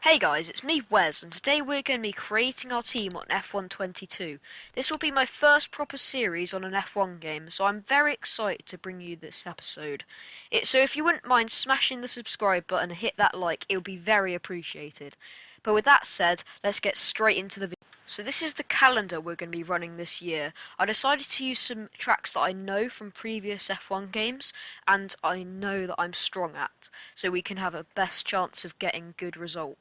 Hey guys, it's me Wes, and today we're going to be creating our team on F122. This will be my first proper series on an F1 game, so I'm very excited to bring you this episode. So if you wouldn't mind smashing the subscribe button and hit that like, it would be very appreciated. But with that said, let's get straight into the video. So this is the calendar we're going to be running this year. I decided to use some tracks that I know from previous F1 games, and I know that I'm strong at, so we can have a best chance of getting good results.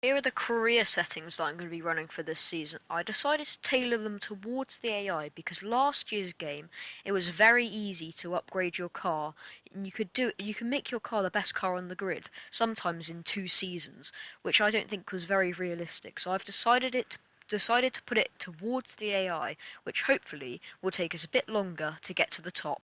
Here are the career settings that I'm going to be running for this season. I decided to tailor them towards the AI because last year's game it was very easy to upgrade your car. And you can make your car the best car on the grid, sometimes in 2 seasons, which I don't think was very realistic. So I've decided to put it towards the AI, which hopefully will take us a bit longer to get to the top.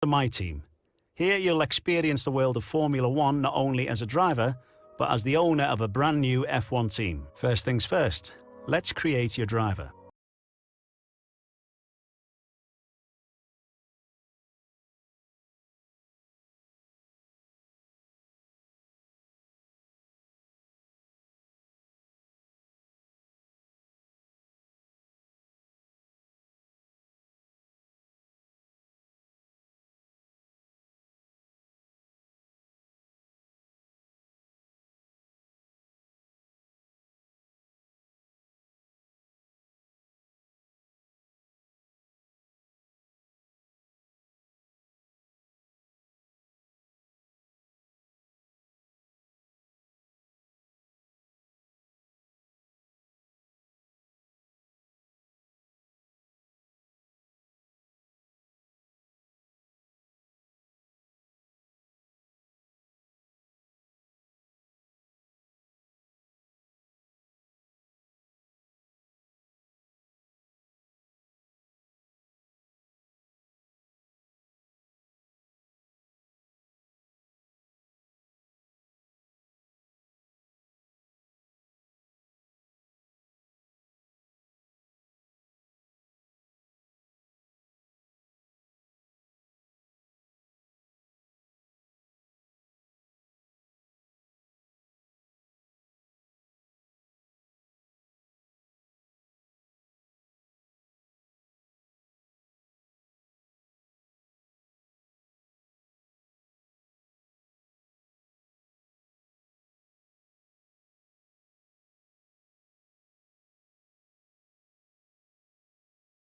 The My Team. Here you'll experience the world of Formula One not only as a driver, but as the owner of a brand new F1 team. First things first, let's create your driver.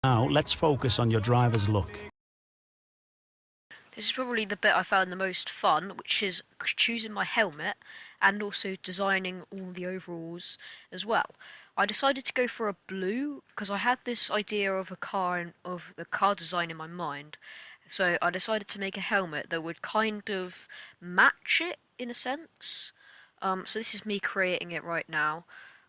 Now let's focus on your driver's look. This is probably the bit I found the most fun, which is choosing my helmet and also designing all the overalls as well. I decided to go for a blue because I had this idea of of the car design in my mind. So I decided to make a helmet that would kind of match it in a sense. So this is me creating it right now.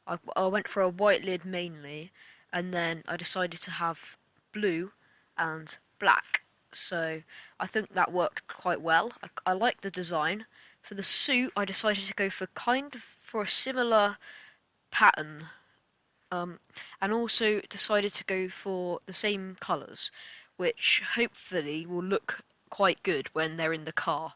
I went for a white lid mainly, and then I decided to have blue and black. So I think that worked quite well. I like the design. For the suit, I decided to go for kind of for a similar pattern, um, and also decided to go for the same colours, which hopefully will look quite good when they're in the car.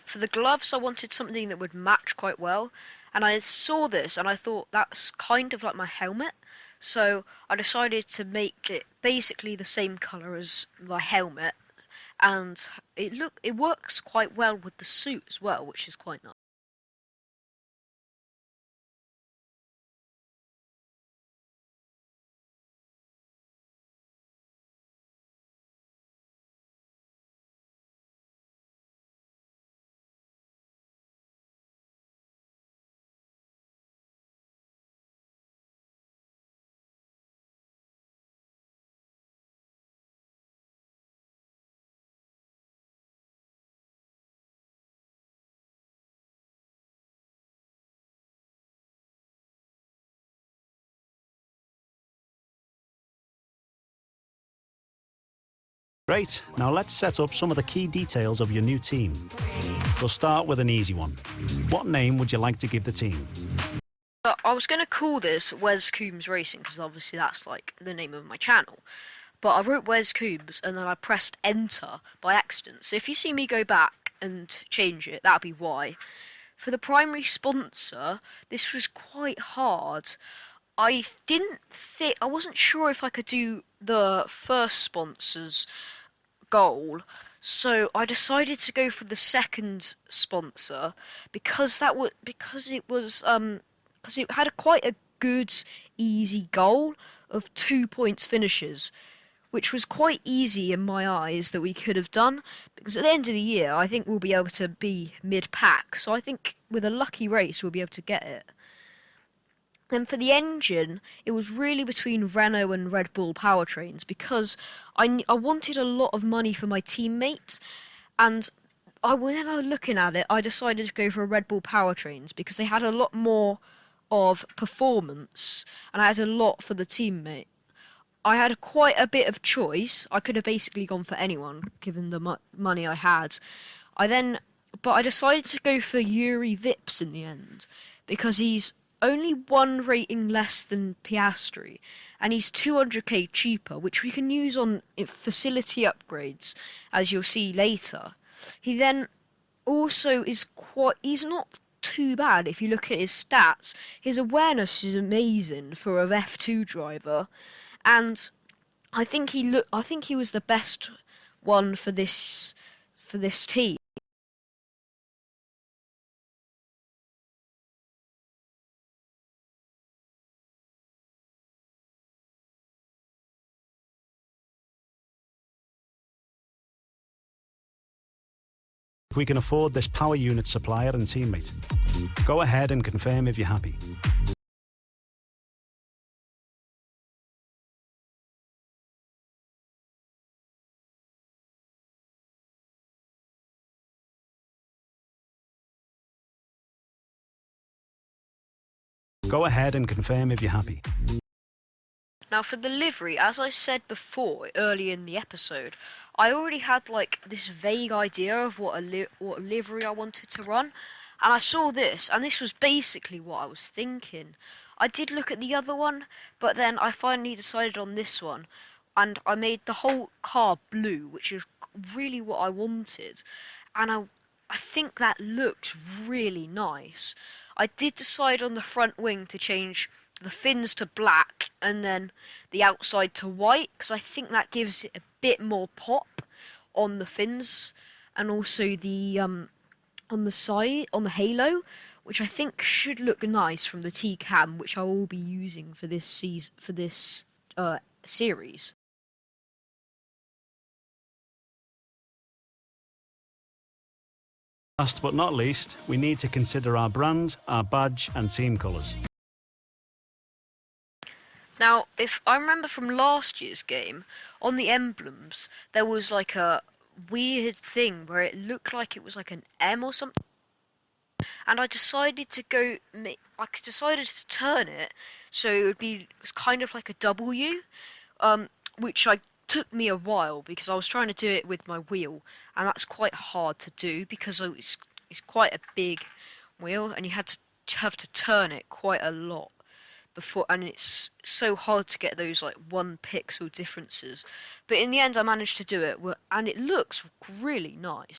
For the gloves, I wanted something that would match quite well, and I saw this and I thought that's kind of like my helmet. So I decided to make it basically the same colour as my helmet, and it works quite well with the suit as well, which is quite nice. Great, now let's set up some of the key details of your new team. We'll start with an easy one. What name would you like to give the team? But I was going to call this Wes Coombs Racing because obviously that's like the name of my channel. But I wrote Wes Coombs and then I pressed enter by accident. So if you see me go back and change it, that'll be why. For the primary sponsor, this was quite hard. I wasn't sure if I could do the first sponsor's goal, so I decided to go for the second sponsor because it had quite a good easy goal of 2 points finishes, which was quite easy in my eyes that we could have done because at the end of the year I think we'll be able to be mid pack, so I think with a lucky race we'll be able to get it. And for the engine, it was really between Renault and Red Bull powertrains because I wanted a lot of money for my teammate, and when I was looking at it, I decided to go for Red Bull powertrains because they had a lot more of performance, and I had a lot for the teammate. I had quite a bit of choice. I could have basically gone for anyone given the money I had. I then, but I decided to go for Yuri Vips in the end because he's only one rating less than Piastri, and he's 200k cheaper, which we can use on facility upgrades, as you'll see later. He then also is he's not too bad if you look at his stats. His awareness is amazing for a F2 driver, and I think he was the best one for this team. We can afford this power unit supplier and teammate. Go ahead and confirm if you're happy. Go ahead and confirm if you're happy. Now for the livery, as I said before early in the episode, I already had like this vague idea of what livery I wanted to run, and I saw this, and this was basically what I was thinking. I did look at the other one, but then I finally decided on this one, and I made the whole car blue, which is really what I wanted, and I think that looks really nice. I did decide on the front wing to change the fins to black and then the outside to white because I think that gives it a bit more pop on the fins and also the on the side on the halo, which I think should look nice from the T cam, which I will be using for this series. Last but not least, we need to consider our brand, our badge and team colours. Now, if I remember from last year's game, on the emblems, there was like a weird thing where it looked like it was like an M or something. And I decided to decided to turn it so it was kind of like a W, which took me a while because I was trying to do it with my wheel, and that's quite hard to do because it's quite a big wheel, and you have to turn it quite a lot before, and it's so hard to get those like 1 pixel differences. But in the end, I managed to do it, and it looks really nice.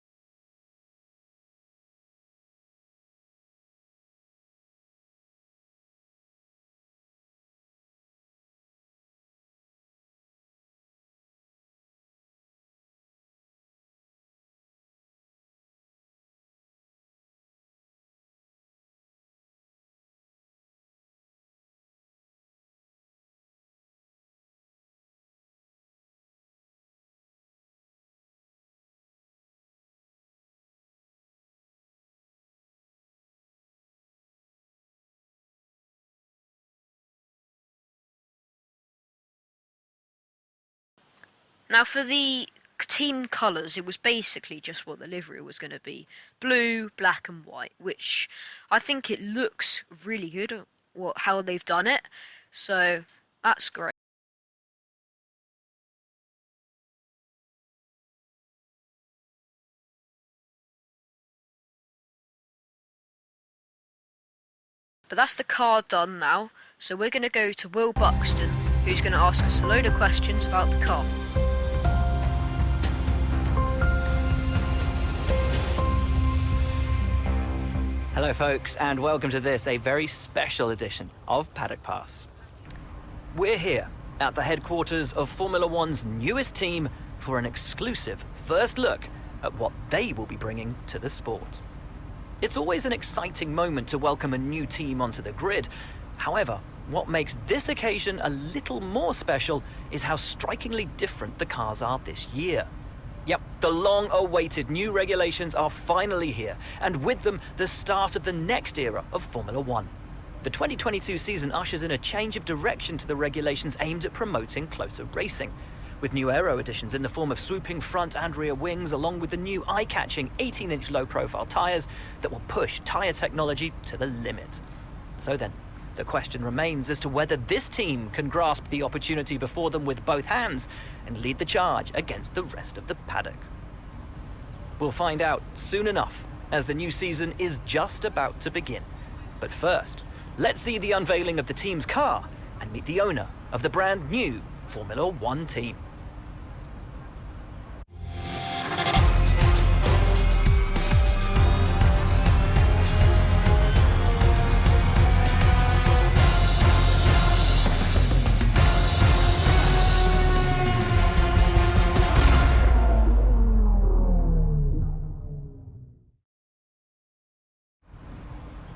Now for the team colours, it was basically just what the livery was going to be: blue, black, and white. Which I think it looks really good. How they've done it, so that's great. But that's the car done now. So we're going to go to Will Buxton, who's going to ask us a load of questions about the car. Hello folks, and welcome to this, a very special edition of Paddock Pass. We're here at the headquarters of Formula One's newest team for an exclusive first look at what they will be bringing to the sport. It's always an exciting moment to welcome a new team onto the grid. However, what makes this occasion a little more special is how strikingly different the cars are this year. Yep, the long-awaited new regulations are finally here, and with them, the start of the next era of Formula One. The 2022 season ushers in a change of direction to the regulations aimed at promoting closer racing, with new aero additions in the form of swooping front and rear wings, along with the new eye-catching 18-inch low-profile tyres that will push tyre technology to the limit. So then, the question remains as to whether this team can grasp the opportunity before them with both hands and lead the charge against the rest of the paddock. We'll find out soon enough, as the new season is just about to begin. But first, let's see the unveiling of the team's car and meet the owner of the brand new Formula One team.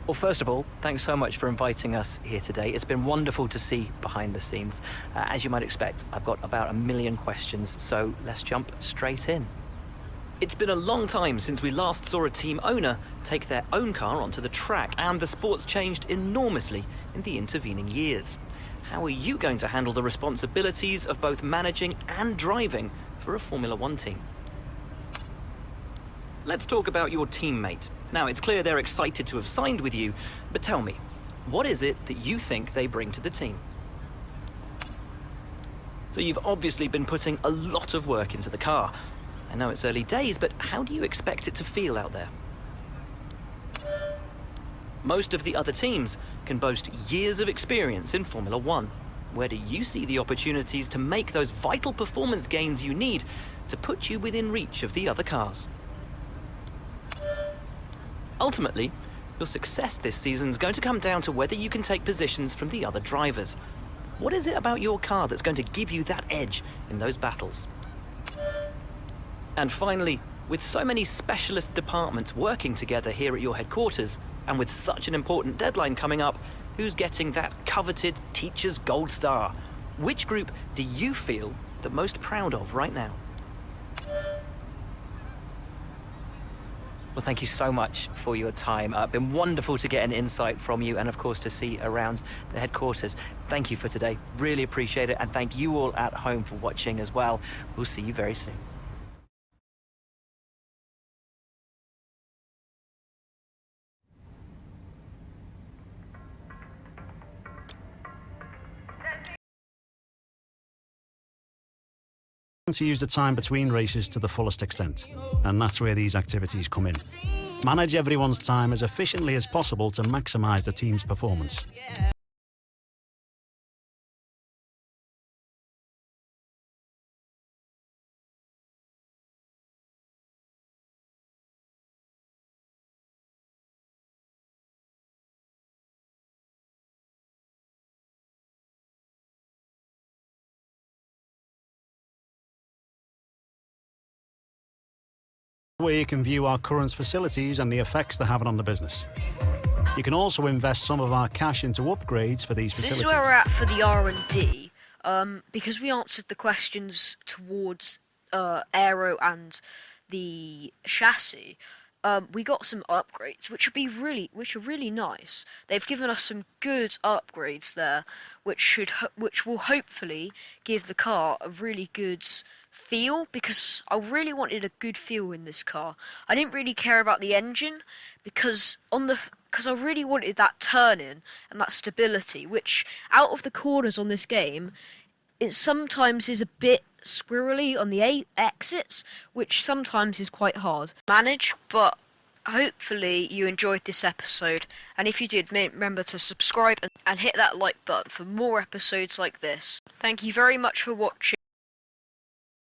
Well, first of all, thanks so much for inviting us here today. It's been wonderful to see behind the scenes. As you might expect, I've got about 1 million questions, so let's jump straight in. It's been a long time since we last saw a team owner take their own car onto the track, and the sport's changed enormously in the intervening years. How are you going to handle the responsibilities of both managing and driving for a Formula One team? Let's talk about your teammate. Now, it's clear they're excited to have signed with you, but tell me, what is it that you think they bring to the team? So you've obviously been putting a lot of work into the car. I know it's early days, but how do you expect it to feel out there? Most of the other teams can boast years of experience in Formula One. Where do you see the opportunities to make those vital performance gains you need to put you within reach of the other cars? Ultimately, your success this season is going to come down to whether you can take positions from the other drivers. What is it about your car that's going to give you that edge in those battles? And finally, with so many specialist departments working together here at your headquarters, and with such an important deadline coming up, who's getting that coveted Teacher's Gold Star? Which group do you feel the most proud of right now? Well, thank you so much for your time. It's been wonderful to get an insight from you and, of course, to see around the headquarters. Thank you for today. Really appreciate it. And thank you all at home for watching as well. We'll see you very soon. To use the time between races to the fullest extent, and that's where these activities come in. Manage everyone's time as efficiently as possible to maximise the team's performance. Where you can view our current facilities and the effects they're having on the business. You can also invest some of our cash into upgrades for these facilities. This is where we're at for the R&D, because we answered the questions towards aero and the chassis. We got some upgrades, which are really nice. They've given us some good upgrades there, which will hopefully give the car a really good feel, because I really wanted a good feel in this car. I didn't really care about the engine because I really wanted that turn-in and that stability, which out of the corners on this game, it sometimes is a bit squirrely on the exits, which sometimes is quite hard to manage, but hopefully you enjoyed this episode, and if you did, remember to subscribe and hit that like button for more episodes like this. Thank you very much for watching.